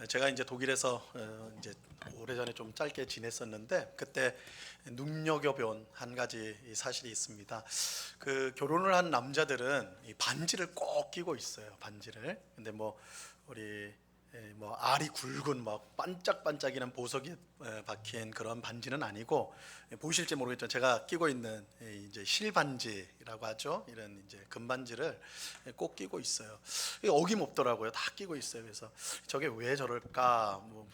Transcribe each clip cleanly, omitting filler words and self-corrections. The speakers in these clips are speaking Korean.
제가 이제 독일에서 이제 오래전에 좀 짧게 지냈었는데 그때 눈여겨본 한 가지 사실이 있습니다. 그 결혼을 한 남자들은 이 반지를 꼭 끼고 있어요. 반지를. 근데 뭐 우리 뭐 알이 굵은 막 반짝반짝이는 보석이 박힌 그런 반지는 아니고, 보이실지 모르겠지만 제가 끼고 있는 이제 실반지라고 하죠. 이런 이제 금반지를 꼭 끼고 있어요. 이게 어김없더라고요. 다 끼고 있어요. 그래서 저게 왜 저럴까 뭐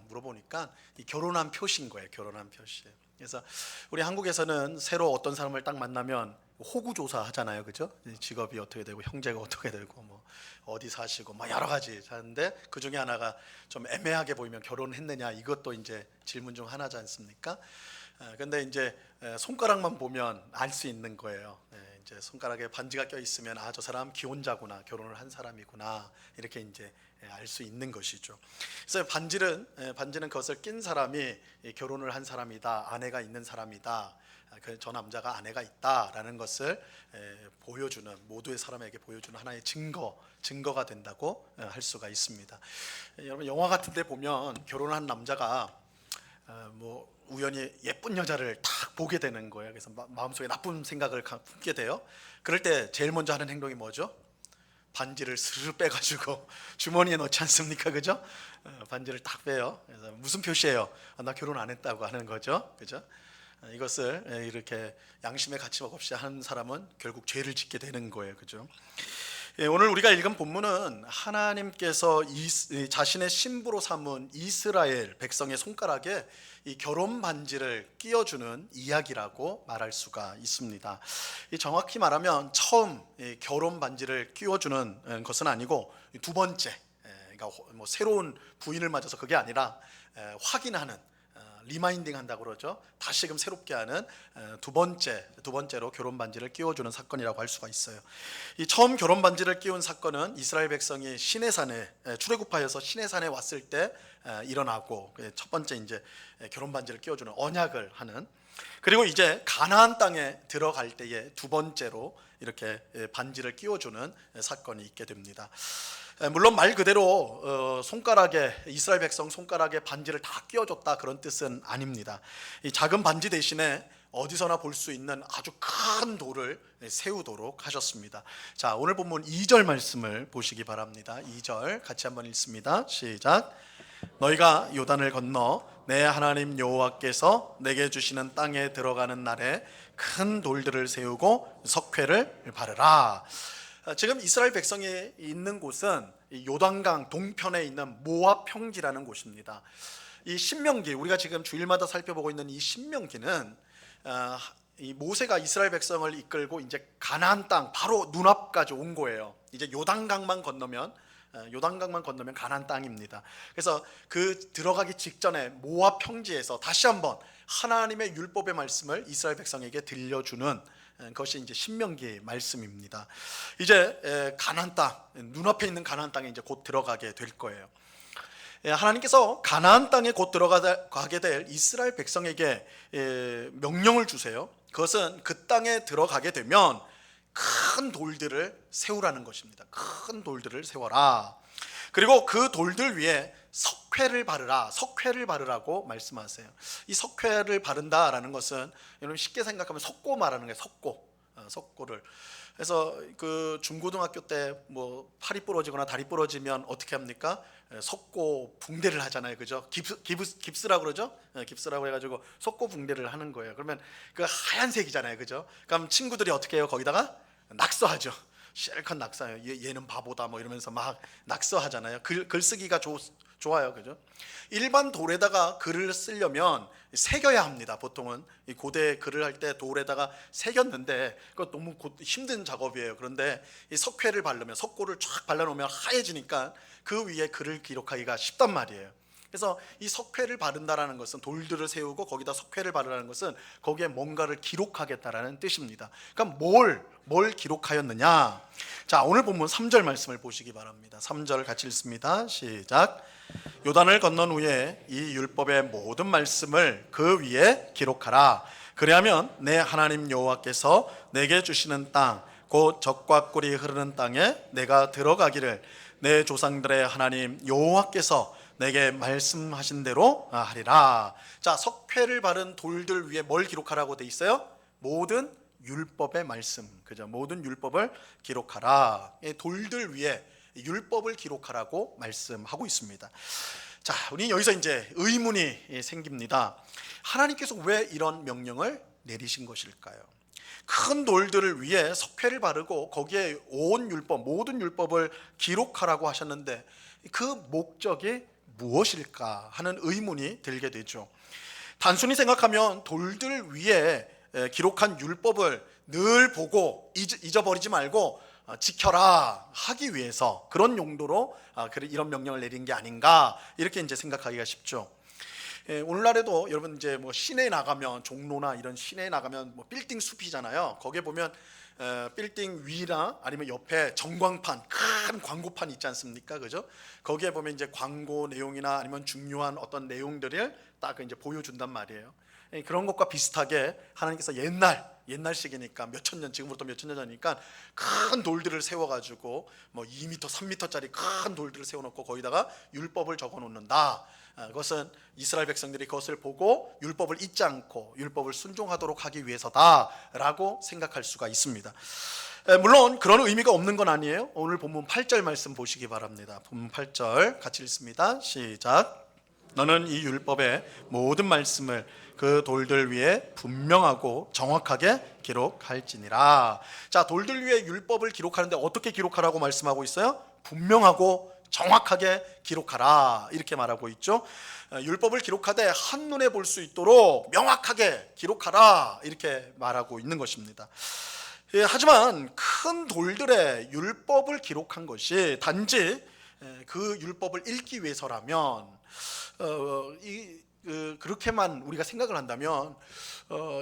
물어보니까 이 결혼한 표시인 거예요. 결혼한 표시. 그래서 우리 한국에서는 새로 어떤 사람을 딱 만나면 호구 조사 하잖아요, 그죠? 직업이 어떻게 되고 형제가 어떻게 되고 뭐 어디 사시고 뭐 여러 가지 하는데 그 중에 하나가 좀 애매하게 보이면 결혼했느냐, 이것도 이제 질문 중 하나지 않습니까? 근데 이제 손가락만 보면 알 수 있는 거예요. 이제 손가락에 반지가 껴 있으면 아, 저 사람 기혼자구나, 결혼을 한 사람이구나, 이렇게 이제 알 수 있는 것이죠. 그래서 반지는 그것을 낀 사람이 결혼을 한 사람이다, 아내가 있는 사람이다, 저 남자가 아내가 있다라는 것을 보여주는, 모두의 사람에게 보여주는 하나의 증거가 된다고 할 수가 있습니다. 여러분, 영화 같은 데 보면 결혼한 남자가 뭐 우연히 예쁜 여자를 딱 보게 되는 거예요. 그래서 마음속에 나쁜 생각을 품게 돼요. 그럴 때 제일 먼저 하는 행동이 뭐죠? 반지를 스르르 빼가지고 주머니에 넣지 않습니까? 그죠? 반지를 딱 빼요. 그래서 무슨 표시예요? 나 결혼 안 했다고 하는 거죠. 그죠? 이것을 이렇게 양심의 가책 없이 하는 사람은 결국 죄를 짓게 되는 거예요. 그죠? 오늘 우리가 읽은 본문은 하나님께서 자신의 신부로 삼은 이스라엘 백성의 손가락에 이 결혼 반지를 끼워주는 이야기라고 말할 수가 있습니다. 정확히 말하면 처음 결혼 반지를 끼워주는 것은 아니고 두 번째, 그러니까 뭐 새로운 부인을 맞아서 그게 아니라 확인하는, 리마인딩 한다고 그러죠. 다시금 새롭게 하는 두 번째로 결혼 반지를 끼워주는 사건이라고 할 수가 있어요. 이 처음 결혼 반지를 끼운 사건은 이스라엘 백성이 시내산에 출애굽하여서 시내산에 왔을 때 일어나고, 첫 번째 이제 결혼 반지를 끼워주는 언약을 하는, 그리고 이제 가나안 땅에 들어갈 때에 두 번째로 이렇게 반지를 끼워주는 사건이 있게 됩니다. 물론 말 그대로 손가락에, 이스라엘 백성 손가락에 반지를 다 끼워줬다, 그런 뜻은 아닙니다. 이 작은 반지 대신에 어디서나 볼 수 있는 아주 큰 돌을 세우도록 하셨습니다. 자, 오늘 본문 2절 말씀을 보시기 바랍니다. 2절 같이 한번 읽습니다. 시작. 너희가 요단을 건너 내 하나님 여호와께서 내게 주시는 땅에 들어가는 날에 큰 돌들을 세우고 석회를 바르라. 지금 이스라엘 백성이 있는 곳은 요단강 동편에 있는 모압 평지라는 곳입니다. 이 신명기, 우리가 지금 주일마다 살펴보고 있는 이 신명기는 이 모세가 이스라엘 백성을 이끌고 이제 가나안 땅 바로 눈앞까지 온 거예요. 이제 요단강만 건너면 가나안 땅입니다. 그래서 그 들어가기 직전에 모압 평지에서 다시 한번 하나님의 율법의 말씀을 이스라엘 백성에게 들려주는 것이 이제 신명기 말씀입니다. 이제 가나안 땅, 눈앞에 있는 가나안 땅에 이제 곧 들어가게 될 거예요. 하나님께서 가나안 땅에 곧 들어가게 될 이스라엘 백성에게 명령을 주세요. 그것은 그 땅에 들어가게 되면 큰 돌들을 세우라는 것입니다. 큰 돌들을 세워라. 그리고 그 돌들 위에 석회를 바르라고 말씀하세요. 이 석회를 바른다라는 것은 여러분 쉽게 생각하면 석고 말하는 거예요. 석고를. 그래서 그 중고등학교 때 뭐 팔이 부러지거나 다리 부러지면 어떻게 합니까? 석고 붕대를 하잖아요, 그죠? 깁스라고 그러죠? 깁스라고 해가지고 석고 붕대를 하는 거예요. 그러면 그 하얀색이잖아요, 그죠? 그럼 친구들이 어떻게 해요? 거기다가 낙서하죠. 실컷 낙서해요. 얘는 바보다 뭐 이러면서 막 낙서하잖아요. 글쓰기가 좋아요, 그죠? 일반 돌에다가 글을 쓰려면 새겨야 합니다. 보통은 이 고대 글을 할 때 돌에다가 새겼는데 그거 너무 힘든 작업이에요. 그런데 이 석회를 바르면, 석고를 쫙 발라놓으면 하얘지니까 그 위에 글을 기록하기가 쉽단 말이에요. 그래서 이 석회를 바른다라는 것은, 돌들을 세우고 거기다 석회를 바르라는 것은 거기에 뭔가를 기록하겠다라는 뜻입니다. 그럼 뭘 기록하였느냐? 자, 오늘 본문 3절 말씀을 보시기 바랍니다. 3절 같이 읽습니다. 시작. 요단을 건넌 후에 이 율법의 모든 말씀을 그 위에 기록하라. 그리하면 내 하나님 여호와께서 내게 주시는 땅, 곧 젖과 꿀이 흐르는 땅에 내가 들어가기를 내 조상들의 하나님 여호와께서 내게 말씀하신 대로 하리라. 자, 석회를 바른 돌들 위에 뭘 기록하라고 돼 있어요? 모든 율법의 말씀, 그죠? 모든 율법을 기록하라. 돌들 위에 율법을 기록하라고 말씀하고 있습니다. 자, 우리 여기서 이제 의문이 생깁니다. 하나님께서 왜 이런 명령을 내리신 것일까요? 큰 돌들을 위해 석회를 바르고 거기에 온 율법, 모든 율법을 기록하라고 하셨는데 그 목적이 무엇일까 하는 의문이 들게 되죠. 단순히 생각하면 돌들 위에 기록한 율법을 늘 보고 잊어버리지 말고 지켜라 하기 위해서 그런 용도로 이런 명령을 내린 게 아닌가 이렇게 이제 생각하기가 쉽죠. 오늘날에도 여러분 이제 뭐 시내에 나가면 종로나 이런 시내에 나가면 뭐 빌딩 숲이잖아요. 거기에 보면 빌딩 위나 아니면 옆에 전광판, 큰 광고판 있지 않습니까? 그죠? 거기에 보면 이제 광고 내용이나 아니면 중요한 어떤 내용들을 딱 이제 보여준단 말이에요. 그런 것과 비슷하게 하나님께서 옛날식이니까 몇천 년, 지금부터 몇천 년 전이니까 큰 돌들을 세워가지고 뭐 2m, 3m짜리 큰 돌들을 세워놓고 거기다가 율법을 적어놓는다. 그것은 이스라엘 백성들이 그것을 보고 율법을 잊지 않고 율법을 순종하도록 하기 위해서다라고 생각할 수가 있습니다. 물론 그런 의미가 없는 건 아니에요. 오늘 본문 8절 말씀 보시기 바랍니다. 본문 8절 같이 읽습니다. 시작. 너는 이 율법의 모든 말씀을 그 돌들 위에 분명하고 정확하게 기록할지니라. 자, 돌들 위에 율법을 기록하는데 어떻게 기록하라고 말씀하고 있어요? 분명하고 정확하게 기록하라 이렇게 말하고 있죠. 율법을 기록하되 한눈에 볼 수 있도록 명확하게 기록하라 이렇게 말하고 있는 것입니다. 하지만 큰 돌들의 율법을 기록한 것이 단지 그 율법을 읽기 위해서라면 그렇게만 우리가 생각을 한다면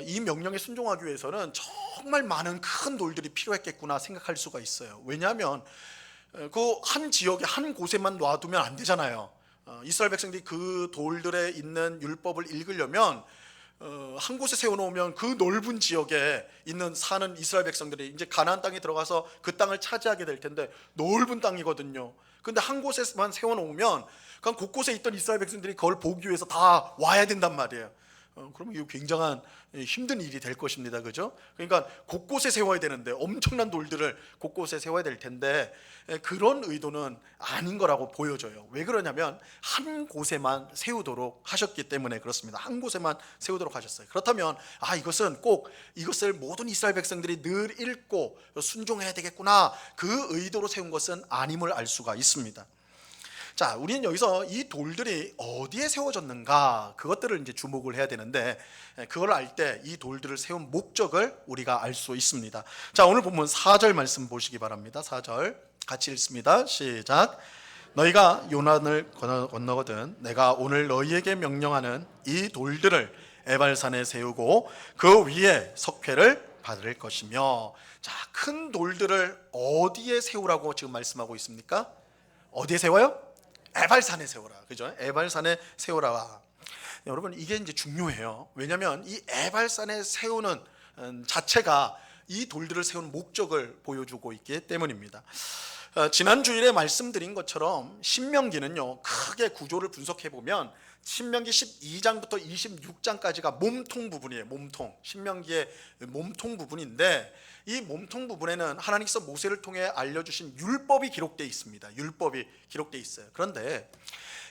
이 명령에 순종하기 위해서는 정말 많은 큰 돌들이 필요했겠구나 생각할 수가 있어요. 왜냐하면 그 한 지역에 한 곳에만 놔두면 안 되잖아요. 이스라엘 백성들이 그 돌들에 있는 율법을 읽으려면 한 곳에 세워놓으면 그 넓은 지역에 있는 사는 이스라엘 백성들이 이제 가나안 땅에 들어가서 그 땅을 차지하게 될 텐데 넓은 땅이거든요. 근데 한 곳에만 세워놓으면 그냥 곳곳에 있던 이스라엘 백성들이 그걸 보기 위해서 다 와야 된단 말이에요. 그러면 이거 굉장한 힘든 일이 될 것입니다. 그죠? 그러니까 곳곳에 세워야 되는데 엄청난 돌들을 곳곳에 세워야 될 텐데 그런 의도는 아닌 거라고 보여져요. 왜 그러냐면 한 곳에만 세우도록 하셨기 때문에 그렇습니다. 한 곳에만 세우도록 하셨어요. 그렇다면 이것은 꼭 이것을 모든 이스라엘 백성들이 늘 읽고 순종해야 되겠구나 그 의도로 세운 것은 아님을 알 수가 있습니다. 자, 우리는 여기서 이 돌들이 어디에 세워졌는가 그것들을 이제 주목을 해야 되는데 그걸 알 때 이 돌들을 세운 목적을 우리가 알 수 있습니다. 자, 오늘 본문 4절 말씀 보시기 바랍니다. 4절 같이 읽습니다. 시작. 너희가 요단을 건너거든 내가 오늘 너희에게 명령하는 이 돌들을 에발산에 세우고 그 위에 석회를 받을 것이며. 자, 큰 돌들을 어디에 세우라고 지금 말씀하고 있습니까? 어디에 세워요? 에발산에 세우라. 그죠? 에발산에 세우라. 여러분 이게 이제 중요해요. 왜냐하면 이 에발산에 세우는 자체가 이 돌들을 세우는 목적을 보여주고 있기 때문입니다. 지난 주일에 말씀드린 것처럼 신명기는요 크게 구조를 분석해 보면 신명기 12장부터 26장까지가 몸통 부분이에요. 몸통. 신명기의 몸통 부분인데 이 몸통 부분에는 하나님께서 모세를 통해 알려주신 율법이 기록되어 있습니다. 율법이 기록되어 있어요. 그런데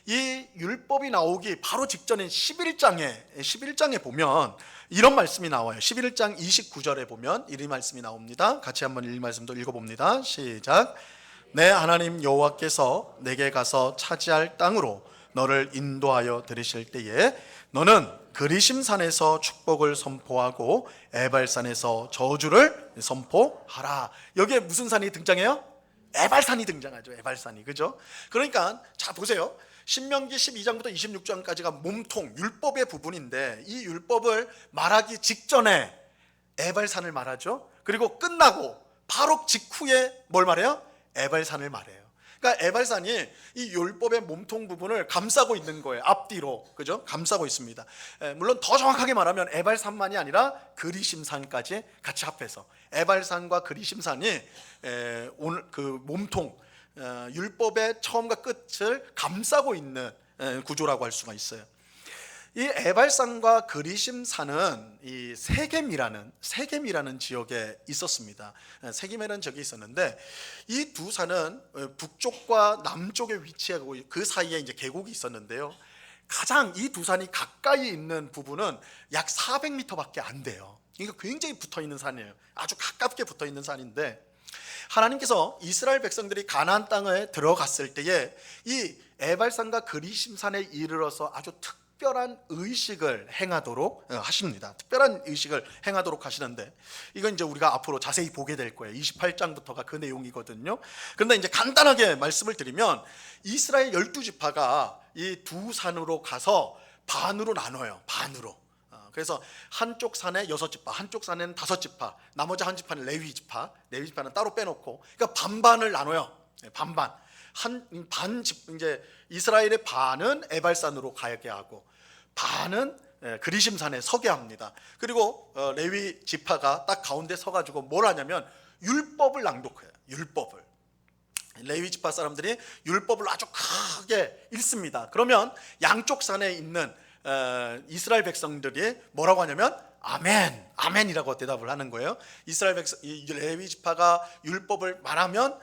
이 율법이 나오기 바로 직전인 11장에 보면 이런 말씀이 나와요. 11장 29절에 보면 이런 말씀이 나옵니다. 같이 한번 이 말씀도 읽어봅니다. 시작. 내 하나님 여호와께서 내게 가서 차지할 땅으로 너를 인도하여 들이실 때에 너는 그리심산에서 축복을 선포하고 에발산에서 저주를 선포하라. 여기에 무슨 산이 등장해요? 에발산이 등장하죠. 에발산이. 그죠? 그러니까 자 보세요. 신명기 12장부터 26장까지가 몸통 율법의 부분인데 이 율법을 말하기 직전에 에발산을 말하죠. 그리고 끝나고 바로 직후에 뭘 말해요? 에발산을 말해요. 그러니까 에발산이 이 율법의 몸통 부분을 감싸고 있는 거예요. 앞뒤로. 그죠? 감싸고 있습니다. 물론 더 정확하게 말하면 에발산만이 아니라 그리심산까지 같이 합해서 에발산과 그리심산이 오늘 그 몸통 율법의 처음과 끝을 감싸고 있는 구조라고 할 수가 있어요. 이 에발산과 그리심산은 이 세겜이라는 지역에 있었습니다. 세겜이라는 지역이 있었는데 이 두 산은 북쪽과 남쪽에 위치하고 그 사이에 이제 계곡이 있었는데요. 가장 이 두 산이 가까이 있는 부분은 약 400m밖에 안 돼요. 이게 굉장히 붙어 있는 산이에요. 아주 가깝게 붙어 있는 산인데 하나님께서 이스라엘 백성들이 가나안 땅에 들어갔을 때에 이 에발산과 그리심산에 이르러서 아주 특별한 의식을 행하도록 하십니다. 특별한 의식을 행하도록 하시는데 이건 이제 우리가 앞으로 자세히 보게 될 거예요. 28장부터가 그 내용이거든요. 그런데 이제 간단하게 말씀을 드리면 이스라엘 12지파가 이 두 산으로 가서 반으로 나눠요. 반으로. 그래서 한쪽 산에 6지파, 한쪽 산에는 5지파, 나머지 한 지파는 레위지파, 레위지파는 따로 빼놓고, 그러니까 반반을 나눠요. 반반. 이제 이스라엘의 반은 에발산으로 가게 하고, 반은 그리심산에 서게 합니다. 그리고 레위 지파가 딱 가운데 서가지고 뭘 하냐면 율법을 낭독해요. 율법을. 레위 지파 사람들이 율법을 아주 크게 읽습니다. 그러면 양쪽 산에 있는 이스라엘 백성들이 뭐라고 하냐면 아멘, 아멘이라고 대답을 하는 거예요. 이스라엘 백성, 레위 지파가 율법을 말하면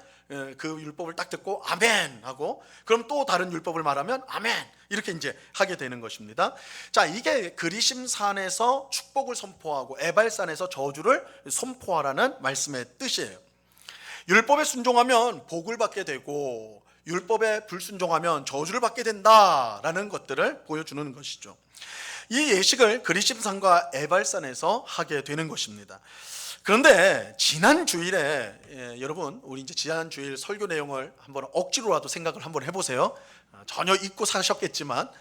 그 율법을 딱 듣고 아멘 하고, 그럼 또 다른 율법을 말하면 아멘, 이렇게 이제 하게 되는 것입니다. 자, 이게 그리심산에서 축복을 선포하고 에발산에서 저주를 선포하라는 말씀의 뜻이에요. 율법에 순종하면 복을 받게 되고 율법에 불순종하면 저주를 받게 된다라는 것들을 보여주는 것이죠. 이 예식을 그리심산과 에발산에서 하게 되는 것입니다. 그런데 지난 주일에 여러분, 우리 이제 지난 주일 설교 내용을 한번 억지로라도 생각을 한번 해보세요. 전혀 잊고 사셨겠지만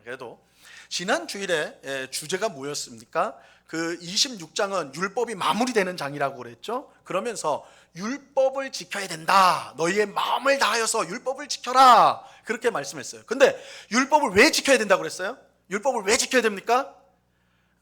그래도 지난 주일에 주제가 뭐였습니까? 그 26장은 율법이 마무리되는 장이라고 그랬죠. 그러면서 율법을 지켜야 된다. 너희의 마음을 다하여서 율법을 지켜라. 그렇게 말씀했어요. 근데 율법을 왜 지켜야 된다고 그랬어요? 율법을 왜 지켜야 됩니까?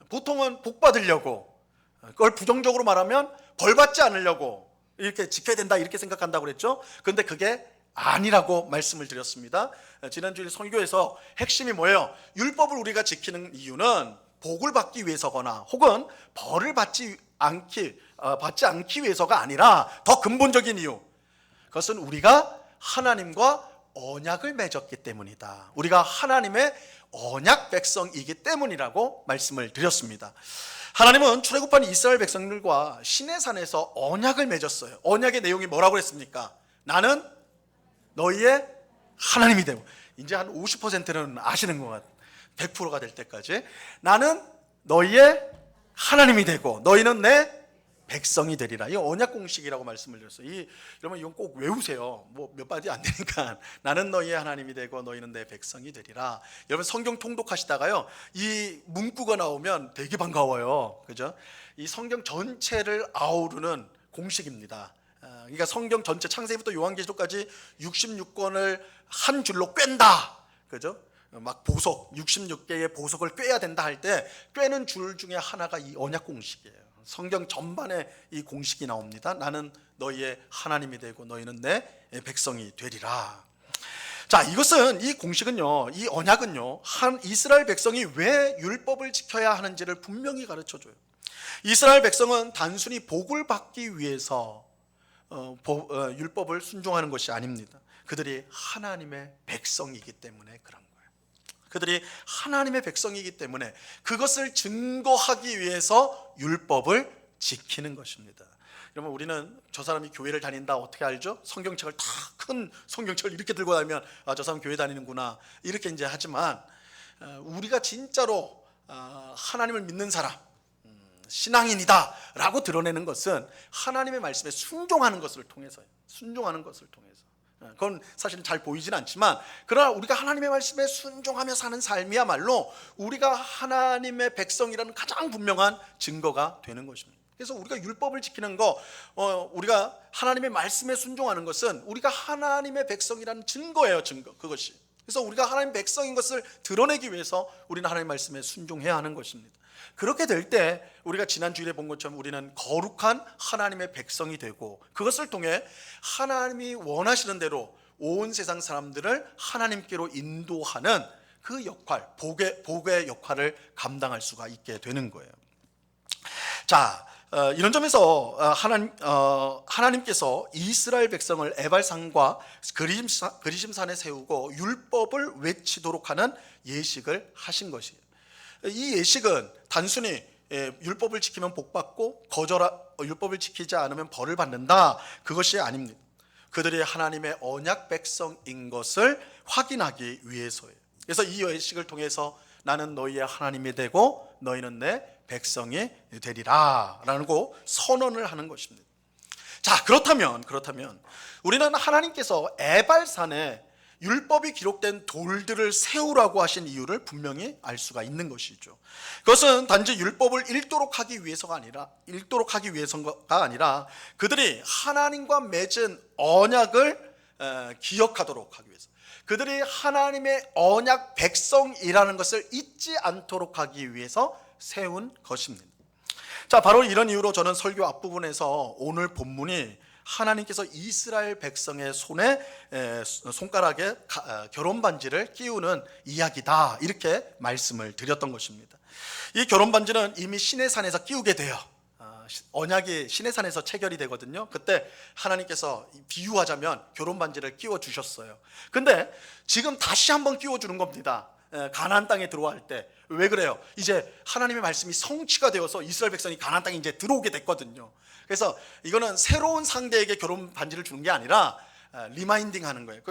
보통은 복 받으려고, 그걸 부정적으로 말하면 벌 받지 않으려고 이렇게 지켜야 된다 이렇게 생각한다고 그랬죠. 근데 그게 아니라고 말씀을 드렸습니다. 지난주에 설교에서 핵심이 뭐예요? 율법을 우리가 지키는 이유는 복을 받기 위해서거나 혹은 벌을 받지 않기 위해서가 아니라 더 근본적인 이유, 그것은 우리가 하나님과 언약을 맺었기 때문이다. 우리가 하나님의 언약 백성이기 때문이라고 말씀을 드렸습니다. 하나님은 출애굽한 이스라엘 백성들과 시내산에서 언약을 맺었어요. 언약의 내용이 뭐라고 그랬습니까? 나는 너희의 하나님이 되고, 이제 한 50%는 아시는 것 같아요. 100%가 될 때까지 나는 너희의 하나님이 되고 너희는 내 백성이 되리라. 이 언약 공식이라고 말씀을 드렸어요. 여러분 이건 꼭 외우세요. 뭐 몇 마디 안 되니까. 나는 너희의 하나님이 되고 너희는 내 백성이 되리라. 여러분 성경 통독하시다가요, 이 문구가 나오면 되게 반가워요. 그죠? 이 성경 전체를 아우르는 공식입니다. 그러니까 성경 전체 창세기부터 요한계시록까지 66권을 한 줄로 꿰다. 그죠? 막 보석, 66개의 보석을 꿰야 된다 할 때 꿰는 줄 중에 하나가 이 언약 공식이에요. 성경 전반에 이 공식이 나옵니다. 나는 너희의 하나님이 되고 너희는 내 백성이 되리라. 자, 이것은, 이 공식은요, 이 언약은요, 이스라엘 백성이 왜 율법을 지켜야 하는지를 분명히 가르쳐줘요. 이스라엘 백성은 단순히 복을 받기 위해서 율법을 순종하는 것이 아닙니다. 그들이 하나님의 백성이기 때문에 그런 거예요. 그들이 하나님의 백성이기 때문에 그것을 증거하기 위해서 율법을 지키는 것입니다. 여러분, 우리는 저 사람이 교회를 다닌다 어떻게 알죠? 성경책을 다 큰 성경책을 이렇게 들고 다니면 아, 저 사람 교회 다니는구나 이렇게 이제 하지만, 우리가 진짜로 하나님을 믿는 사람, 신앙인이다 라고 드러내는 것은 하나님의 말씀에 순종하는 것을 통해서요. 순종하는 것을 통해서. 그건 사실은 잘 보이진 않지만, 그러나 우리가 하나님의 말씀에 순종하며 사는 삶이야말로 우리가 하나님의 백성이라는 가장 분명한 증거가 되는 것입니다. 그래서 우리가 율법을 지키는 거, 우리가 하나님의 말씀에 순종하는 것은 우리가 하나님의 백성이라는 증거예요. 증거. 그것이 그래서 우리가 하나님 백성인 것을 드러내기 위해서 우리는 하나님 말씀에 순종해야 하는 것입니다. 그렇게 될 때 우리가 지난 주일에 본 것처럼 우리는 거룩한 하나님의 백성이 되고, 그것을 통해 하나님이 원하시는 대로 온 세상 사람들을 하나님께로 인도하는 그 역할, 복의 역할을 감당할 수가 있게 되는 거예요. 자, 이런 점에서 하나님께서 이스라엘 백성을 에발산과 그리심산에 세우고 율법을 외치도록 하는 예식을 하신 것이에요. 이 예식은 단순히 율법을 지키면 복받고 율법을 지키지 않으면 벌을 받는다, 그것이 아닙니다. 그들이 하나님의 언약 백성인 것을 확인하기 위해서예요. 그래서 이 예식을 통해서 나는 너희의 하나님이 되고 너희는 내 백성이 되리라 라고 선언을 하는 것입니다. 자, 그렇다면 우리는 하나님께서 에발산에 율법이 기록된 돌들을 세우라고 하신 이유를 분명히 알 수가 있는 것이죠. 그것은 단지 율법을 읽도록 하기 위해서가 아니라 그들이 하나님과 맺은 언약을 기억하도록 하기 위해서, 그들이 하나님의 언약 백성이라는 것을 잊지 않도록 하기 위해서 세운 것입니다. 자, 바로 이런 이유로 저는 설교 앞부분에서 오늘 본문이 하나님께서 이스라엘 백성의 손가락에 결혼 반지를 끼우는 이야기다, 이렇게 말씀을 드렸던 것입니다. 이 결혼 반지는 이미 시내산에서 끼우게 돼요. 언약이 시내산에서 체결이 되거든요. 그때 하나님께서 비유하자면 결혼 반지를 끼워 주셨어요. 근데 지금 다시 한번 끼워 주는 겁니다. 가나안 땅에 들어갈 때. 왜 그래요? 이제 하나님의 말씀이 성취가 되어서 이스라엘 백성이 가나안 땅에 이제 들어오게 됐거든요. 그래서 이거는 새로운 상대에게 결혼 반지를 주는 게 아니라 리마인딩 하는 거예요.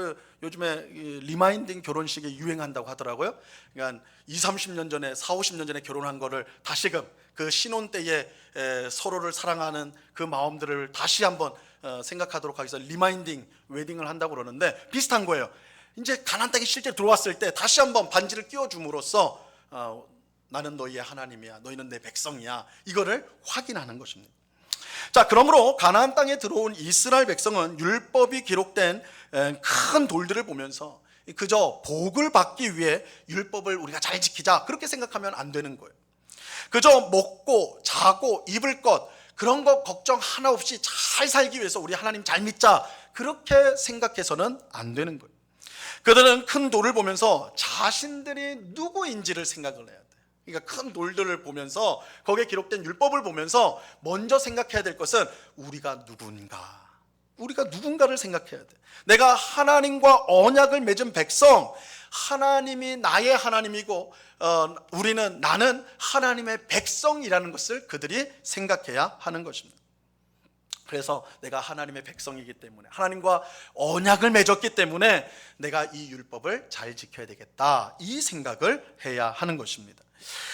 요즘에 리마인딩 결혼식이 유행한다고 하더라고요. 그러니까 20-30년 전에, 40-50년 전에 결혼한 거를 다시금 그 신혼 때에 서로를 사랑하는 그 마음들을 다시 한번 생각하도록 하기 위해서 리마인딩 웨딩을 한다고 그러는데, 비슷한 거예요. 이제 가나안 땅에 실제 들어왔을 때 다시 한번 반지를 끼워줌으로써 나는 너희의 하나님이야, 너희는 내 백성이야, 이거를 확인하는 것입니다. 자, 그러므로 가나안 땅에 들어온 이스라엘 백성은 율법이 기록된 큰 돌들을 보면서 그저 복을 받기 위해 율법을 우리가 잘 지키자, 그렇게 생각하면 안 되는 거예요. 그저 먹고 자고 입을 것, 그런 거 걱정 하나 없이 잘 살기 위해서 우리 하나님 잘 믿자, 그렇게 생각해서는 안 되는 거예요. 그들은 큰 돌을 보면서 자신들이 누구인지를 생각을 해야 돼. 그러니까 큰 돌들을 보면서, 거기에 기록된 율법을 보면서 먼저 생각해야 될 것은 우리가 누군가를 생각해야 돼. 내가 하나님과 언약을 맺은 백성, 하나님이 나의 하나님이고 나는 하나님의 백성이라는 것을 그들이 생각해야 하는 것입니다. 그래서 내가 하나님의 백성이기 때문에, 하나님과 언약을 맺었기 때문에 내가 이 율법을 잘 지켜야 되겠다, 이 생각을 해야 하는 것입니다.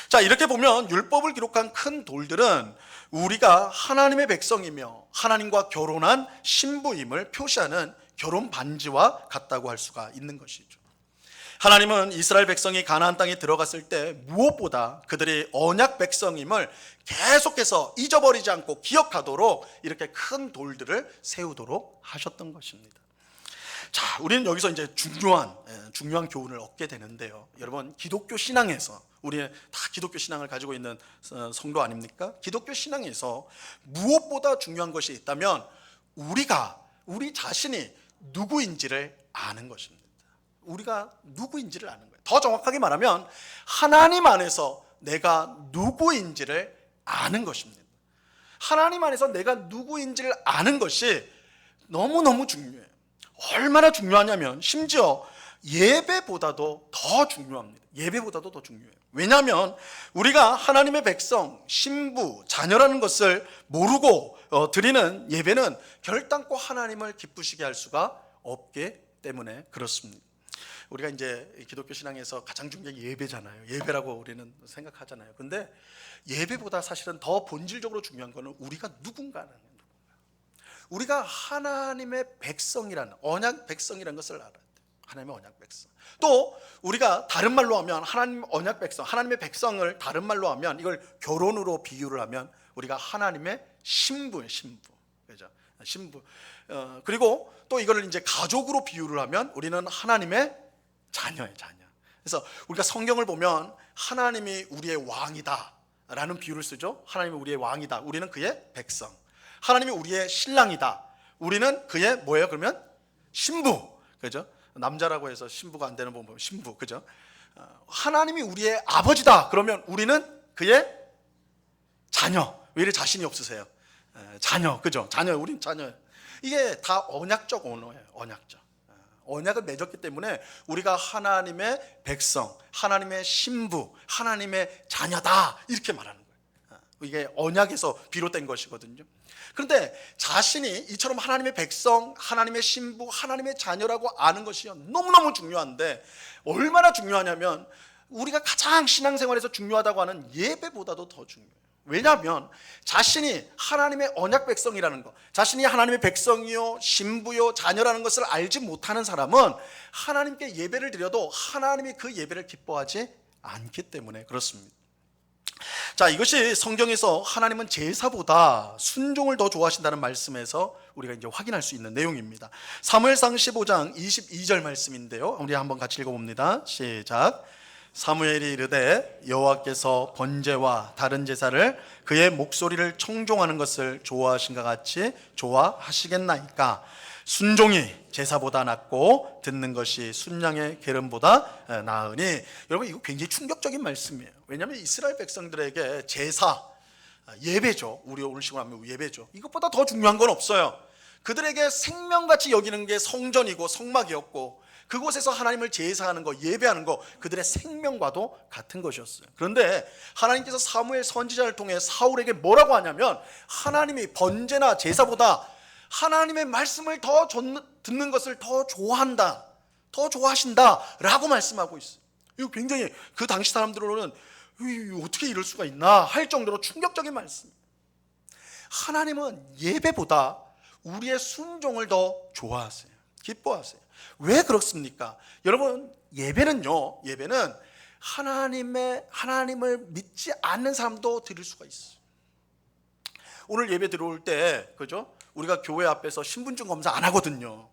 자, 이렇게 보면 율법을 기록한 큰 돌들은 우리가 하나님의 백성이며 하나님과 결혼한 신부임을 표시하는 결혼 반지와 같다고 할 수가 있는 것이죠. 하나님은 이스라엘 백성이 가나안 땅에 들어갔을 때 무엇보다 그들이 언약 백성임을 계속해서 잊어버리지 않고 기억하도록 이렇게 큰 돌들을 세우도록 하셨던 것입니다. 자, 우리는 여기서 이제 중요한 교훈을 얻게 되는데요. 여러분, 기독교 신앙에서, 우리는 다 기독교 신앙을 가지고 있는 성도 아닙니까? 기독교 신앙에서 무엇보다 중요한 것이 있다면 우리 자신이 누구인지를 아는 것입니다. 우리가 누구인지를 아는 거예요. 더 정확하게 말하면 하나님 안에서 내가 누구인지를 아는 것입니다. 하나님 안에서 내가 누구인지를 아는 것이 너무너무 중요해요. 얼마나 중요하냐면 심지어 예배보다도 더 중요합니다. 예배보다도 더 중요해요. 왜냐하면 우리가 하나님의 백성, 신부, 자녀라는 것을 모르고 드리는 예배는 결단코 하나님을 기쁘시게 할 수가 없기 때문에 그렇습니다. 우리가 이제 기독교 신앙에서 가장 중요한 게 예배잖아요. 예배라고 우리는 생각하잖아요. 근데 예배보다 사실은 더 본질적으로 중요한 거는 우리가 누군가는, 우리가 하나님의 백성이라는, 언약 백성이라는 것을 알아야 돼요. 하나님의 언약 백성. 또 우리가 다른 말로 하면 하나님 언약 백성, 하나님의 백성을 다른 말로 하면, 이걸 결혼으로 비유를 하면 우리가 하나님의 신부예요. 신부. 그죠? 신부. 그리고 또 이거를 이제 가족으로 비유를 하면 우리는 하나님의 자녀예요, 자녀. 그래서 우리가 성경을 보면 하나님이 우리의 왕이다 라는 비유를 쓰죠. 하나님이 우리의 왕이다, 우리는 그의 백성. 하나님이 우리의 신랑이다, 우리는 그의 뭐예요? 그러면 신부, 그죠? 남자라고 해서 신부가 안 되는 분 보면 신부, 그죠? 하나님이 우리의 아버지다, 그러면 우리는 그의 자녀. 왜 이렇게 자신이 없으세요? 자녀, 그죠? 자녀, 우린 자녀. 이게 다 언약적 언어예요. 언약적. 언약을 맺었기 때문에 우리가 하나님의 백성, 하나님의 신부, 하나님의 자녀다, 이렇게 말하는 거예요. 이게 언약에서 비롯된 것이거든요. 그런데 자신이 이처럼 하나님의 백성, 하나님의 신부, 하나님의 자녀라고 아는 것이 너무너무 중요한데, 얼마나 중요하냐면 우리가 가장 신앙생활에서 중요하다고 하는 예배보다도 더 중요해요. 왜냐하면 자신이 하나님의 언약 백성이라는 것, 자신이 하나님의 백성이요 신부요 자녀라는 것을 알지 못하는 사람은 하나님께 예배를 드려도 하나님이 그 예배를 기뻐하지 않기 때문에 그렇습니다. 자, 이것이 성경에서 하나님은 제사보다 순종을 더 좋아하신다는 말씀에서 우리가 이제 확인할 수 있는 내용입니다. 사무엘상 15장 22절 말씀인데요, 우리 한번 같이 읽어봅니다. 시작. 사무엘이 이르되 여호와께서 번제와 다른 제사를 그의 목소리를 청종하는 것을 좋아하신가 같이 좋아하시겠나이까. 순종이 제사보다 낫고 듣는 것이 순양의 기름보다 나으니. 여러분, 이거 굉장히 충격적인 말씀이에요. 왜냐하면 이스라엘 백성들에게 제사, 예배죠. 우리 오늘 시간 하면 예배죠. 이것보다 더 중요한 건 없어요. 그들에게 생명같이 여기는 게 성전이고 성막이었고, 그곳에서 하나님을 제사하는 거, 예배하는 거, 그들의 생명과도 같은 것이었어요. 그런데 하나님께서 사무엘 선지자를 통해 사울에게 뭐라고 하냐면, 하나님이 번제나 제사보다 하나님의 말씀을 더 듣는 것을 더 좋아한다, 더 좋아하신다 라고 말씀하고 있어요. 이거 굉장히 그 당시 사람들로는 어떻게 이럴 수가 있나 할 정도로 충격적인 말씀입니다. 하나님은 예배보다 우리의 순종을 더 좋아하세요. 기뻐하세요. 왜 그렇습니까? 여러분, 예배는요, 예배는 하나님을 믿지 않는 사람도 드릴 수가 있어요. 오늘 예배 들어올 때, 그죠? 우리가 교회 앞에서 신분증 검사 안 하거든요.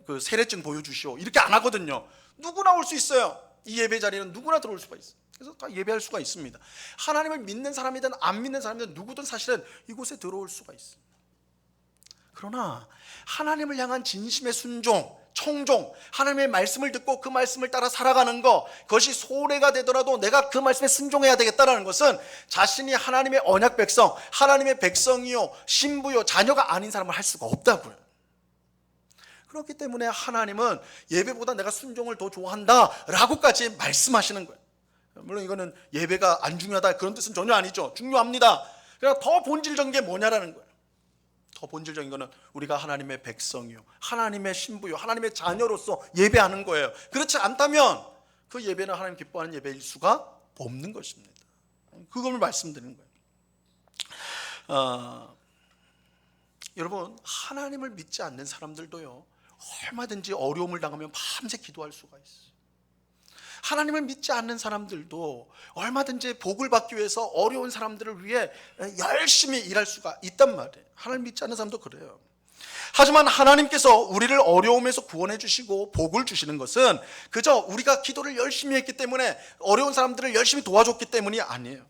그 세례증 보여주시오, 이렇게 안 하거든요. 누구나 올 수 있어요. 이 예배 자리는 누구나 들어올 수가 있어요. 그래서 다 예배할 수가 있습니다. 하나님을 믿는 사람이든 안 믿는 사람이든 누구든 사실은 이곳에 들어올 수가 있어요. 그러나 하나님을 향한 진심의 순종, 청종, 하나님의 말씀을 듣고 그 말씀을 따라 살아가는 것, 그것이 소례가 되더라도 내가 그 말씀에 순종해야 되겠다는 것은 자신이 하나님의 언약 백성, 하나님의 백성이요 신부요 자녀가 아닌 사람을 할 수가 없다고요. 그렇기 때문에 하나님은 예배보다 내가 순종을 더 좋아한다 라고까지 말씀하시는 거예요. 물론 이거는 예배가 안 중요하다 그런 뜻은 전혀 아니죠. 중요합니다. 그러나 더 본질적인 게 뭐냐라는 거예요. 더 본질적인 거는 우리가 하나님의 백성이요 하나님의 신부요 하나님의 자녀로서 예배하는 거예요. 그렇지 않다면 그 예배는 하나님 기뻐하는 예배일 수가 없는 것입니다. 그걸 말씀드리는 거예요. 여러분, 하나님을 믿지 않는 사람들도요 얼마든지 어려움을 당하면 밤새 기도할 수가 있어요. 하나님을 믿지 않는 사람들도 얼마든지 복을 받기 위해서 어려운 사람들을 위해 열심히 일할 수가 있단 말이에요. 하나님 믿지 않는 사람도 그래요. 하지만 하나님께서 우리를 어려움에서 구원해 주시고 복을 주시는 것은 그저 우리가 기도를 열심히 했기 때문에, 어려운 사람들을 열심히 도와줬기 때문이 아니에요.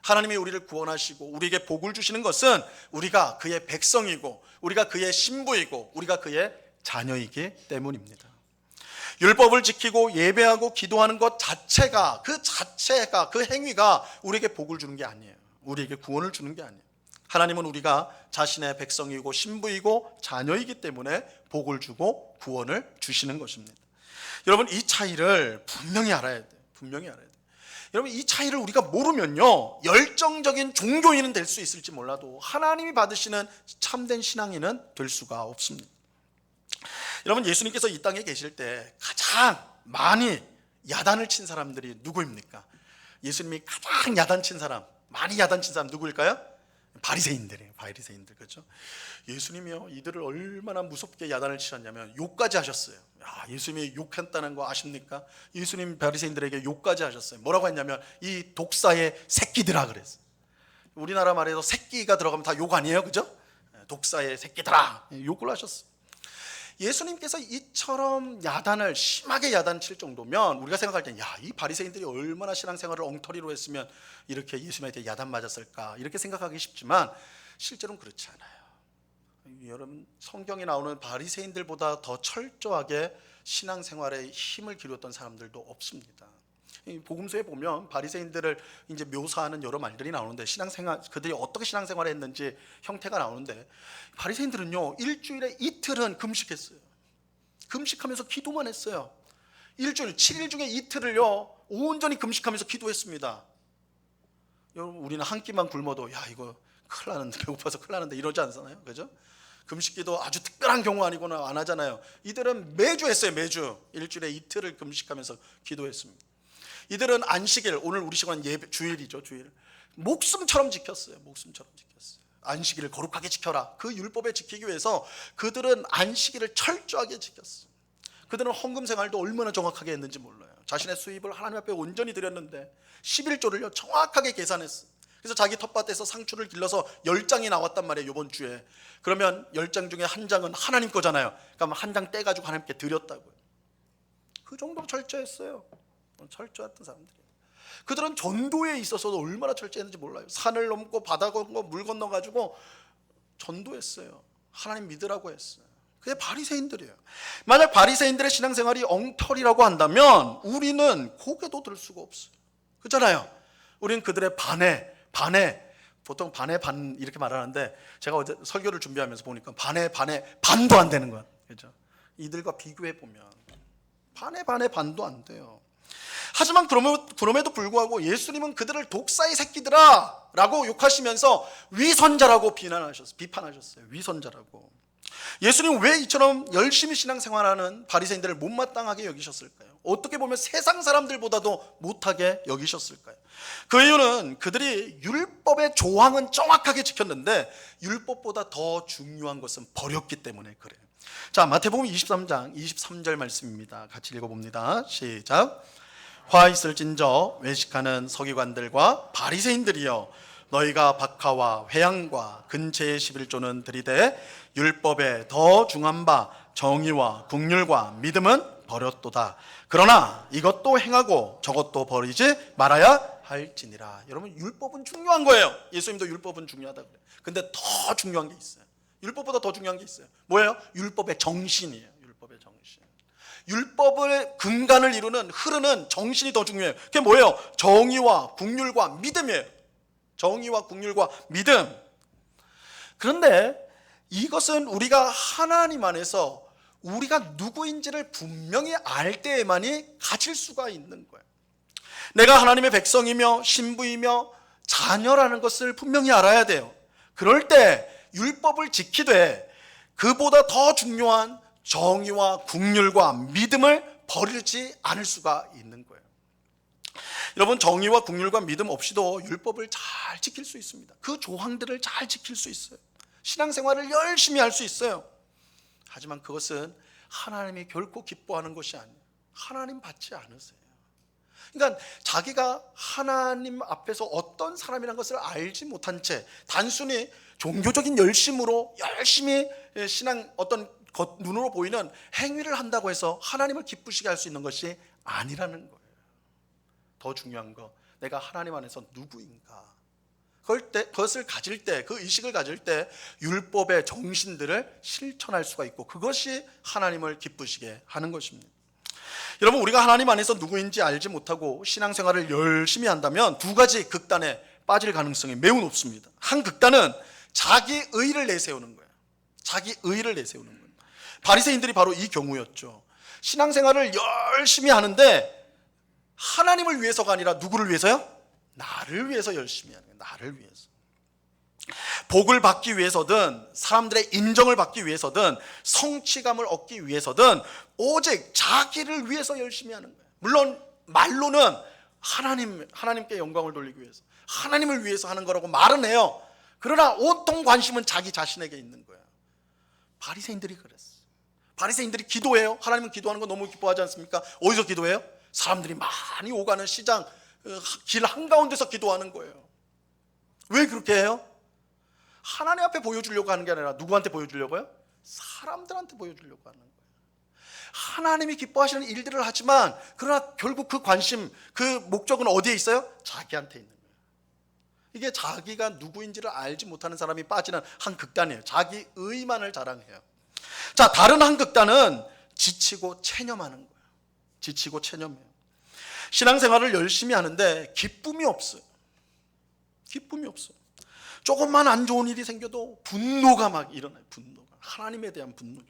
하나님이 우리를 구원하시고 우리에게 복을 주시는 것은 우리가 그의 백성이고 우리가 그의 신부이고 우리가 그의 자녀이기 때문입니다. 율법을 지키고 예배하고 기도하는 것 자체가 그 행위가 우리에게 복을 주는 게 아니에요. 우리에게 구원을 주는 게 아니에요. 하나님은 우리가 자신의 백성이고 신부이고 자녀이기 때문에 복을 주고 구원을 주시는 것입니다. 여러분, 이 차이를 분명히 알아야 돼요. 분명히 알아야 돼요. 여러분, 이 차이를 우리가 모르면요 열정적인 종교인은 될 수 있을지 몰라도 하나님이 받으시는 참된 신앙인은 될 수가 없습니다. 여러분, 예수님께서 이 땅에 계실 때 가장 많이 야단을 친 사람들이 누구입니까? 예수님이 가장 야단친 사람, 많이 야단친 사람 누구일까요? 바리새인들이에요. 바리새인들, 그렇죠? 예수님이요 이들을 얼마나 무섭게 야단을 치셨냐면 욕까지 하셨어요. 예수님이 욕했다는 거 아십니까? 예수님 바리새인들에게 욕까지 하셨어요. 뭐라고 했냐면 이 독사의 새끼들아 그랬어요. 우리나라 말에서 새끼가 들어가면 다 욕 아니에요, 그죠? 독사의 새끼들아 욕을 하셨어요. 예수님께서 이처럼 야단을 심하게 야단칠 정도면 우리가 생각할 때 야, 이 바리새인들이 얼마나 신앙생활을 엉터리로 했으면 이렇게 예수님한테 야단 맞았을까 이렇게 생각하기 쉽지만 실제로는 그렇지 않아요. 여러분, 성경에 나오는 바리새인들보다 더 철저하게 신앙생활에 힘을 기울였던 사람들도 없습니다. 이 복음서에 보면 바리새인들을 이제 묘사하는 여러 말들이 나오는데 신앙생활, 그들이 어떻게 신앙생활을 했는지 형태가 나오는데 바리새인들은요 일주일에 이틀은 금식했어요. 금식하면서 기도만 했어요. 일주일 7일 중에 이틀을요 온전히 금식하면서 기도했습니다. 여러분, 우리는 한 끼만 굶어도 야 이거 큰일 나는데, 배고파서 큰일 나는데 이러지 않잖아요, 그죠? 금식기도 아주 특별한 경우 아니고는 안 하잖아요. 이들은 매주 했어요. 매주 일주일에 이틀을 금식하면서 기도했습니다. 이들은 안식일, 오늘 우리 시간 예배 주일이죠. 주일 목숨처럼 지켰어요. 목숨처럼 지켰어요. 안식일을 거룩하게 지켜라, 그 율법에 지키기 위해서 그들은 안식일을 철저하게 지켰어요. 그들은 헌금 생활도 얼마나 정확하게 했는지 몰라요. 자신의 수입을 하나님 앞에 온전히 드렸는데 11조를요 정확하게 계산했어요. 그래서 자기 텃밭에서 상추를 길러서 10장이 나왔단 말이에요, 이번 주에. 그러면 10장 중에 한 장은 하나님 거잖아요. 그러면 한 장 떼가지고 하나님께 드렸다고요. 그 정도로 철저했어요. 철저했던 사람들이에요. 그들은 전도에 있어서도 얼마나 철저했는지 몰라요. 산을 넘고 바다 건너 물 건너가지고 전도했어요. 하나님 믿으라고 했어요. 그게 바리새인들이에요. 만약 바리새인들의 신앙생활이 엉터리라고 한다면 우리는 고개도 들 수가 없어요. 그렇잖아요. 우리는 그들의 반에 보통 반에 반 이렇게 말하는데 제가 어제 설교를 준비하면서 보니까 반에 반도 안 되는 거야. 그렇죠? 이들과 비교해 보면 반에 반도 안 돼요. 하지만 그럼에도 불구하고 예수님은 그들을 독사의 새끼들아 라고 욕하시면서 위선자라고 비판하셨어요. 위선자라고. 예수님 왜 이처럼 열심히 신앙생활하는 바리새인들을 못마땅하게 여기셨을까요? 어떻게 보면 세상 사람들보다도 못하게 여기셨을까요? 그 이유는 그들이 율법의 조항은 정확하게 지켰는데 율법보다 더 중요한 것은 버렸기 때문에 그래요. 자, 마태복음 23장 23절 말씀입니다. 같이 읽어봅니다. 시작. 화 있을진저 외식하는 서기관들과 바리새인들이여, 너희가 박하와 회양과 근체의 11조는 들이되 율법에 더 중한 바 정의와 국률과 믿음은 버렸도다. 그러나 이것도 행하고 저것도 버리지 말아야 할지니라. 여러분, 율법은 중요한 거예요. 예수님도 율법은 중요하다고 그래요. 근데 더 중요한 게 있어요. 율법보다 더 중요한 게 있어요. 뭐예요? 율법의 정신이에요. 율법의 정신. 율법의 근간을 이루는 흐르는 정신이 더 중요해요. 그게 뭐예요? 정의와 국률과 믿음이에요. 정의와 국률과 믿음. 그런데 이것은 우리가 하나님 안에서 우리가 누구인지를 분명히 알 때에만이 가질 수가 있는 거예요. 내가 하나님의 백성이며 신부이며 자녀라는 것을 분명히 알아야 돼요. 그럴 때 율법을 지키되 그보다 더 중요한 정의와 국률과 믿음을 버리지 않을 수가 있는 거예요. 여러분, 정의와 국률과 믿음 없이도 율법을 잘 지킬 수 있습니다. 그 조항들을 잘 지킬 수 있어요. 신앙생활을 열심히 할 수 있어요. 하지만 그것은 하나님이 결코 기뻐하는 것이 아니에요. 하나님 받지 않으세요. 그러니까 자기가 하나님 앞에서 어떤 사람이라는 것을 알지 못한 채 단순히 종교적인 열심으로 열심히 신앙 어떤 눈으로 보이는 행위를 한다고 해서 하나님을 기쁘시게 할 수 있는 것이 아니라는 거예요. 더 중요한 거, 내가 하나님 안에서 누구인가. 그것을 가질 때, 그 의식을 가질 때 율법의 정신들을 실천할 수가 있고 그것이 하나님을 기쁘시게 하는 것입니다. 여러분, 우리가 하나님 안에서 누구인지 알지 못하고 신앙생활을 열심히 한다면 두 가지 극단에 빠질 가능성이 매우 높습니다. 한 극단은 자기 의를 내세우는 거예요. 자기 의를 내세우는 거예요. 바리새인들이 바로 이 경우였죠. 신앙생활을 열심히 하는데 하나님을 위해서가 아니라 누구를 위해서요? 나를 위해서 열심히 하는 거예요. 나를 위해서. 복을 받기 위해서든 사람들의 인정을 받기 위해서든 성취감을 얻기 위해서든 오직 자기를 위해서 열심히 하는 거예요. 물론 말로는 하나님께 영광을 돌리기 위해서, 하나님을 위해서 하는 거라고 말은 해요. 그러나 온통 관심은 자기 자신에게 있는 거예요. 바리새인들이 그랬어요. 바리새인들이 기도해요. 하나님은 기도하는 거 너무 기뻐하지 않습니까? 어디서 기도해요? 사람들이 많이 오가는 시장 길 한가운데서 기도하는 거예요. 왜 그렇게 해요? 하나님 앞에 보여주려고 하는 게 아니라 누구한테 보여주려고요? 사람들한테 보여주려고 하는 거예요. 하나님이 기뻐하시는 일들을 하지만 그러나 결국 그 관심, 그 목적은 어디에 있어요? 자기한테 있는 거예요. 이게 자기가 누구인지를 알지 못하는 사람이 빠지는 한 극단이에요. 자기 의만을 자랑해요. 자, 다른 한 극단은 지치고 체념하는 거예요. 지치고 체념해요. 신앙생활을 열심히 하는데 기쁨이 없어요. 기쁨이 없어요. 조금만 안 좋은 일이 생겨도 분노가 막 일어나요. 분노가. 하나님에 대한 분노.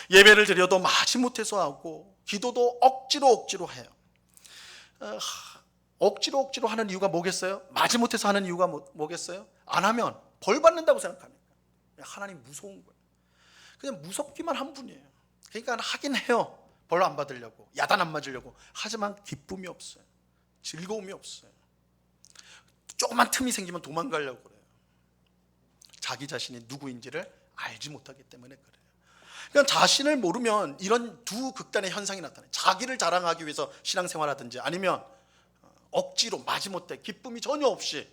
예배를 드려도 마지못해서 하고 기도도 억지로 해요. 억지로 하는 이유가 뭐겠어요? 마지못해서 하는 이유가 뭐겠어요? 안 하면 벌 받는다고 생각하니까. 하나님 무서운 거예요. 그냥 무섭기만 한 분이에요. 그러니까 하긴 해요. 벌 안 받으려고, 야단 안 맞으려고. 하지만 기쁨이 없어요. 즐거움이 없어요. 조그만 틈이 생기면 도망가려고 그래요. 자기 자신이 누구인지를 알지 못하기 때문에 그래요. 그러니까 자신을 모르면 이런 두 극단의 현상이 나타나요. 자기를 자랑하기 위해서 신앙생활하든지 아니면 억지로 마지못해 기쁨이 전혀 없이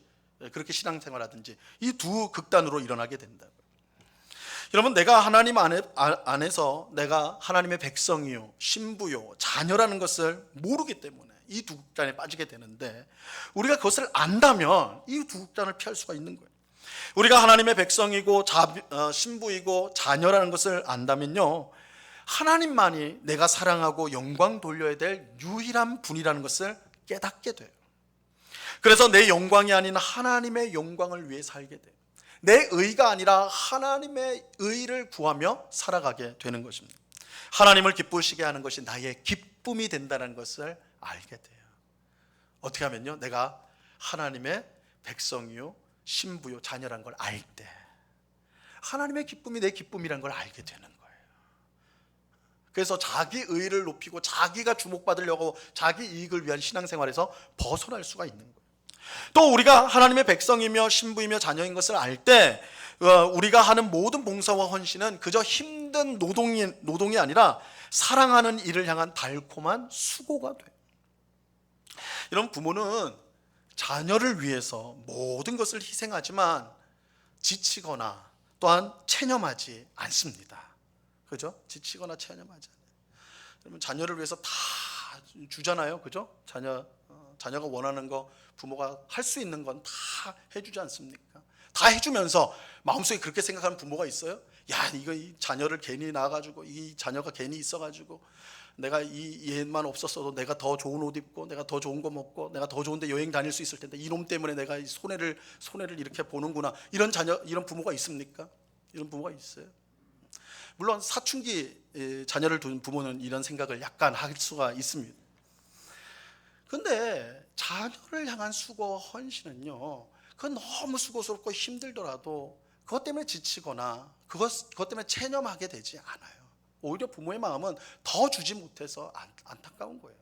그렇게 신앙생활하든지 이 두 극단으로 일어나게 된다고요. 여러분, 내가 하나님 안에서 내가 하나님의 백성이요, 신부요, 자녀라는 것을 모르기 때문에 이 두 극단에 빠지게 되는데, 우리가 그것을 안다면 이 두 극단을 피할 수가 있는 거예요. 우리가 하나님의 백성이고 신부이고 자녀라는 것을 안다면요, 하나님만이 내가 사랑하고 영광 돌려야 될 유일한 분이라는 것을 깨닫게 돼요. 그래서 내 영광이 아닌 하나님의 영광을 위해 살게 돼요. 내 의가 아니라 하나님의 의를 구하며 살아가게 되는 것입니다. 하나님을 기쁘시게 하는 것이 나의 기쁨이 된다는 것을 알게 돼요. 어떻게 하면요, 내가 하나님의 백성이요, 신부요, 자녀란 걸 알 때 하나님의 기쁨이 내 기쁨이란 걸 알게 되는 거예요. 그래서 자기 의를 높이고 자기가 주목받으려고 자기 이익을 위한 신앙생활에서 벗어날 수가 있는 거예요. 또 우리가 하나님의 백성이며 신부이며 자녀인 것을 알 때 우리가 하는 모든 봉사와 헌신은 그저 힘든 노동이 아니라 사랑하는 이를 향한 달콤한 수고가 돼요. 이런 부모는 자녀를 위해서 모든 것을 희생하지만 지치거나 또한 체념하지 않습니다. 그죠? 지치거나 체념하지 않아요. 그러면 자녀를 위해서 다 주잖아요. 그죠? 자녀가 원하는 거, 부모가 할 수 있는 건 다 해주지 않습니까? 다 해주면서 마음속에 그렇게 생각하는 부모가 있어요? 야, 이 자녀를 괜히 낳아가지고, 이 자녀가 괜히 있어가지고 내가 이 얘만 없었어도 내가 더 좋은 옷 입고 내가 더 좋은 거 먹고 내가 더 좋은 데 여행 다닐 수 있을 텐데 이놈 때문에 내가 손해를 이렇게 보는구나. 이런 부모가 있습니까? 이런 부모가 있어요. 물론 사춘기 자녀를 둔 부모는 이런 생각을 약간 할 수가 있습니다. 근데 자녀를 향한 수고, 헌신은요, 그건 너무 수고스럽고 힘들더라도 그것 때문에 지치거나 그것 때문에 체념하게 되지 않아요. 오히려 부모의 마음은 더 주지 못해서 안타까운 거예요.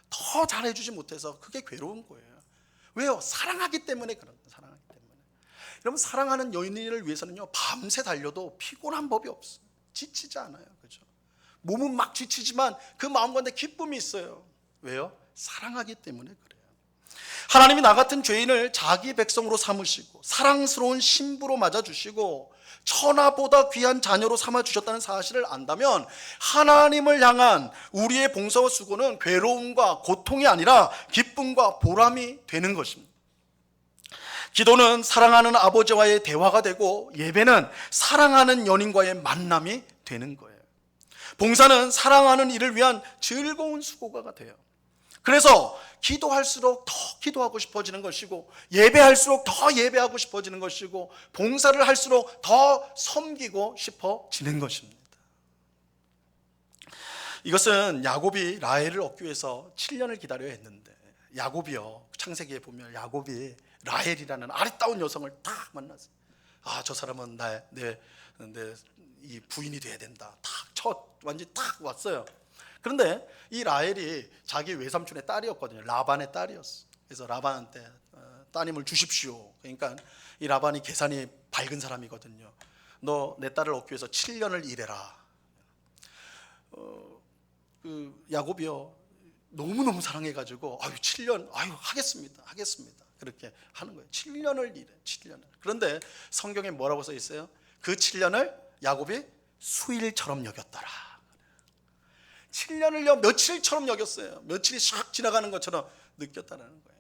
더 잘해주지 못해서 그게 괴로운 거예요. 왜요? 사랑하기 때문에 그런 거예요. 사랑하기 때문에. 여러분, 사랑하는 연인을 위해서는요, 밤새 달려도 피곤한 법이 없어요. 지치지 않아요. 그죠? 몸은 막 지치지만 그 마음 가운데 기쁨이 있어요. 왜요? 사랑하기 때문에 그래요. 하나님이 나 같은 죄인을 자기 백성으로 삼으시고 사랑스러운 신부로 맞아주시고 천하보다 귀한 자녀로 삼아주셨다는 사실을 안다면 하나님을 향한 우리의 봉사와 수고는 괴로움과 고통이 아니라 기쁨과 보람이 되는 것입니다. 기도는 사랑하는 아버지와의 대화가 되고 예배는 사랑하는 연인과의 만남이 되는 거예요. 봉사는 사랑하는 이를 위한 즐거운 수고가 돼요. 그래서 기도할수록 더 기도하고 싶어지는 것이고 예배할수록 더 예배하고 싶어지는 것이고 봉사를 할수록 더 섬기고 싶어지는 것입니다. 이것은 야곱이 라헬을 얻기 위해서 7년을 기다려야 했는데, 야곱이요, 창세기에 보면 야곱이 라헬이라는 아리따운 여성을 딱 만났어요. 아, 저 사람은 내 이 부인이 돼야 된다. 완전히 딱 왔어요. 그런데 이 라헬이 자기 외삼촌의 딸이었거든요. 라반의 딸이었어. 그래서 라반한테 따님을 주십시오. 그러니까 이 라반이 계산이 밝은 사람이거든요. 너 내 딸을 얻기 위해서 7년을 일해라. 그 야곱이요, 너무너무 사랑해가지고 7년 하겠습니다. 그렇게 하는 거예요. 7년을 일해. 7년을. 그런데 성경에 뭐라고 써 있어요? 그 7년을 야곱이 수일처럼 여겼더라. 7년을요 며칠처럼 여겼어요. 며칠이 샥 지나가는 것처럼 느꼈다는 거예요.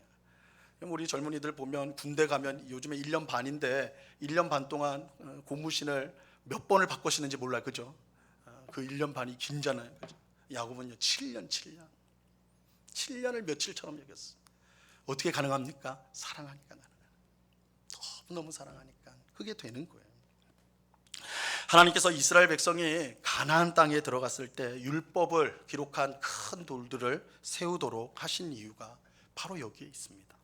우리 젊은이들 보면 군대 가면 요즘에 1년 반인데 1년 반 동안 고무신을 몇 번을 바꾸시는지 몰라요. 그죠? 그 1년 반이 긴잖아요. 그죠? 야곱은요 7년을 며칠처럼 여겼어요. 어떻게 가능합니까? 사랑하니까 가능해요. 너무 사랑하니까 그게 되는 거예요. 하나님께서 이스라엘 백성이 가나안 땅에 들어갔을 때 율법을 기록한 큰 돌들을 세우도록 하신 이유가 바로 여기에 있습니다.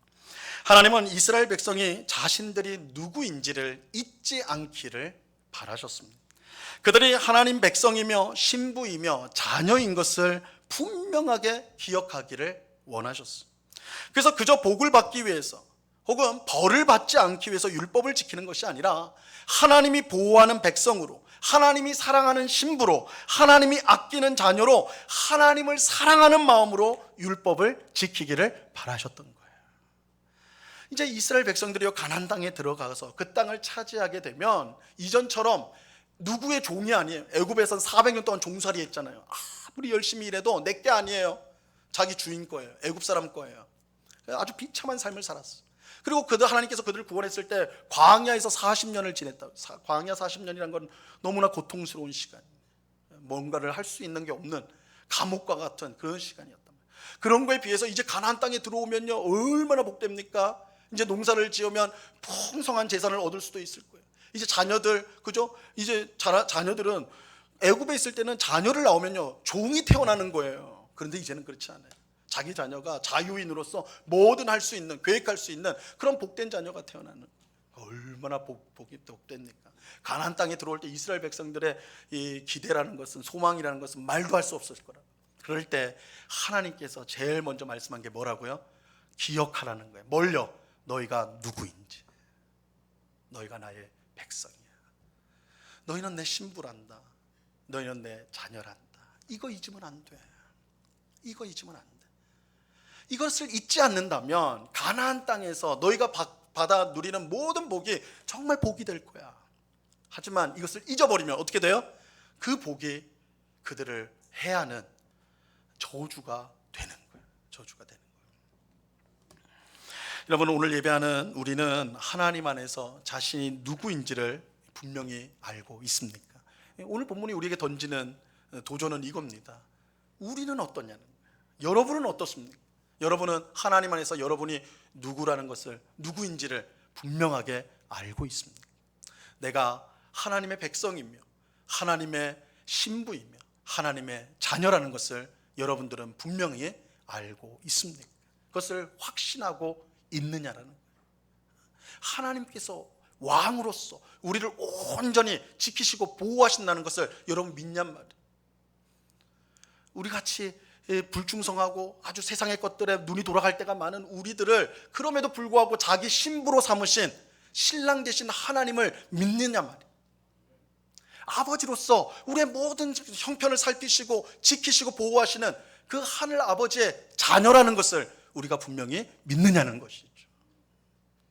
하나님은 이스라엘 백성이 자신들이 누구인지를 잊지 않기를 바라셨습니다. 그들이 하나님 백성이며 신부이며 자녀인 것을 분명하게 기억하기를 원하셨습니다. 그래서 그저 복을 받기 위해서 혹은 벌을 받지 않기 위해서 율법을 지키는 것이 아니라 하나님이 보호하는 백성으로, 하나님이 사랑하는 신부로, 하나님이 아끼는 자녀로, 하나님을 사랑하는 마음으로 율법을 지키기를 바라셨던 거예요. 이제 이스라엘 백성들이 가나안 땅에 들어가서 그 땅을 차지하게 되면 이전처럼 누구의 종이 아니에요. 애굽에선 400년 동안 종살이 했잖아요. 아무리 열심히 일해도 내게 아니에요. 자기 주인 거예요. 애굽 사람 거예요. 아주 비참한 삶을 살았어요. 그리고 하나님께서 그들을 구원했을 때 광야에서 40년을 지냈다. 광야 40년이란 건 너무나 고통스러운 시간, 뭔가를 할 수 있는 게 없는 감옥과 같은 그런 시간이었단 말이에요. 그런 거에 비해서 이제 가나안 땅에 들어오면요 얼마나 복됩니까? 이제 농사를 지으면 풍성한 재산을 얻을 수도 있을 거예요. 이제 자녀들, 그죠? 이제 자녀들은 애굽에 있을 때는 자녀를 낳으면요 종이 태어나는 거예요. 그런데 이제는 그렇지 않아요. 자기 자녀가 자유인으로서 뭐든 할 수 있는, 계획할 수 있는 그런 복된 자녀가 태어나는, 얼마나 복이 복됩니까? 가나안 땅에 들어올 때 이스라엘 백성들의 이 기대라는 것은, 소망이라는 것은 말도 할 수 없었을 거라. 그럴 때 하나님께서 제일 먼저 말씀한 게 뭐라고요? 기억하라는 거예요. 뭘요? 너희가 누구인지. 너희가 나의 백성이야. 너희는 내 신부란다. 너희는 내 자녀란다. 이거 잊으면 안 돼. 이거 잊으면 안 돼. 이것을 잊지 않는다면 가나안 땅에서 너희가 받아 누리는 모든 복이 정말 복이 될 거야. 하지만 이것을 잊어버리면 어떻게 돼요? 그 복이 그들을 해하는 저주가 되는 거예요. 저주가 되는 거예요. 여러분, 오늘 예배하는 우리는 하나님 안에서 자신이 누구인지를 분명히 알고 있습니까? 오늘 본문이 우리에게 던지는 도전은 이겁니다. 우리는 어떠냐는 거예요. 여러분은 어떻습니까? 여러분은 하나님 안에서 여러분이 누구라는 것을, 누구인지를 분명하게 알고 있습니다. 내가 하나님의 백성이며 하나님의 신부이며 하나님의 자녀라는 것을 여러분들은 분명히 알고 있습니까? 그것을 확신하고 있느냐라는 거예요. 하나님께서 왕으로서 우리를 온전히 지키시고 보호하신다는 것을 여러분 믿냔 말이에요. 우리 같이 불충성하고 아주 세상의 것들에 눈이 돌아갈 때가 많은 우리들을 그럼에도 불구하고 자기 신부로 삼으신 신랑 되신 하나님을 믿느냐 말이에요. 아버지로서 우리의 모든 형편을 살피시고 지키시고 보호하시는 그 하늘 아버지의 자녀라는 것을 우리가 분명히 믿느냐는 것이죠.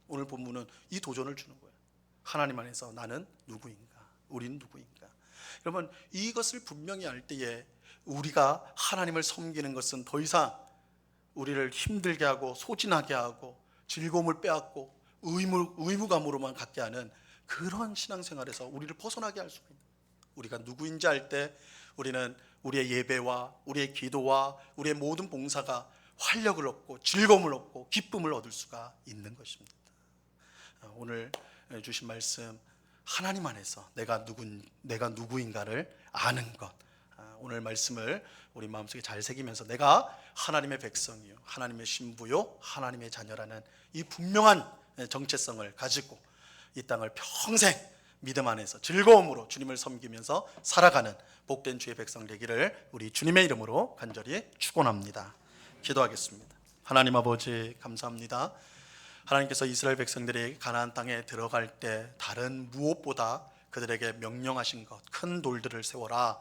오늘 본문은 이 도전을 주는 거예요. 하나님 안에서 나는 누구인가? 우리는 누구인가? 여러분, 이것을 분명히 알 때에 우리가 하나님을 섬기는 것은 더 이상 우리를 힘들게 하고 소진하게 하고 즐거움을 빼앗고 의무감으로만 갖게 하는 그런 신앙생활에서 우리를 벗어나게 할 수가 있는, 우리가 누구인지 알 때 우리는 우리의 예배와 우리의 기도와 우리의 모든 봉사가 활력을 얻고 즐거움을 얻고 기쁨을 얻을 수가 있는 것입니다. 오늘 주신 말씀, 하나님 안에서 내가 누구인가를 아는 것, 오늘 말씀을 우리 마음속에 잘 새기면서 내가 하나님의 백성이요, 하나님의 신부요, 하나님의 자녀라는 이 분명한 정체성을 가지고 이 땅을 평생 믿음 안에서 즐거움으로 주님을 섬기면서 살아가는 복된 주의 백성 되기를 우리 주님의 이름으로 간절히 축원합니다. 기도하겠습니다. 하나님 아버지, 감사합니다. 하나님께서 이스라엘 백성들이 가나안 땅에 들어갈 때 다른 무엇보다 그들에게 명령하신 것, 큰 돌들을 세워라.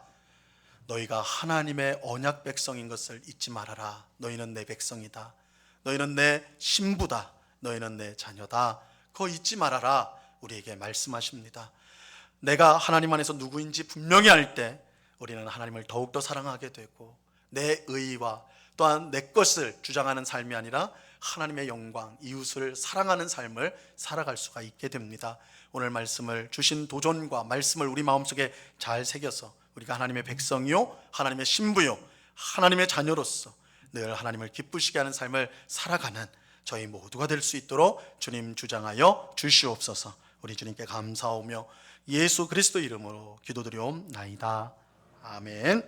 너희가 하나님의 언약 백성인 것을 잊지 말아라. 너희는 내 백성이다. 너희는 내 신부다. 너희는 내 자녀다. 그거 잊지 말아라. 우리에게 말씀하십니다. 내가 하나님 안에서 누구인지 분명히 알 때 우리는 하나님을 더욱더 사랑하게 되고 내 의와 또한 내 것을 주장하는 삶이 아니라 하나님의 영광, 이웃을 사랑하는 삶을 살아갈 수가 있게 됩니다. 오늘 말씀을 주신 도전과 말씀을 우리 마음속에 잘 새겨서 우리가 하나님의 백성이요 하나님의 신부요 하나님의 자녀로서 늘 하나님을 기쁘시게 하는 삶을 살아가는 저희 모두가 될 수 있도록 주님 주장하여 주시옵소서. 우리 주님께 감사하며 예수 그리스도 이름으로 기도드리옵나이다. 아멘.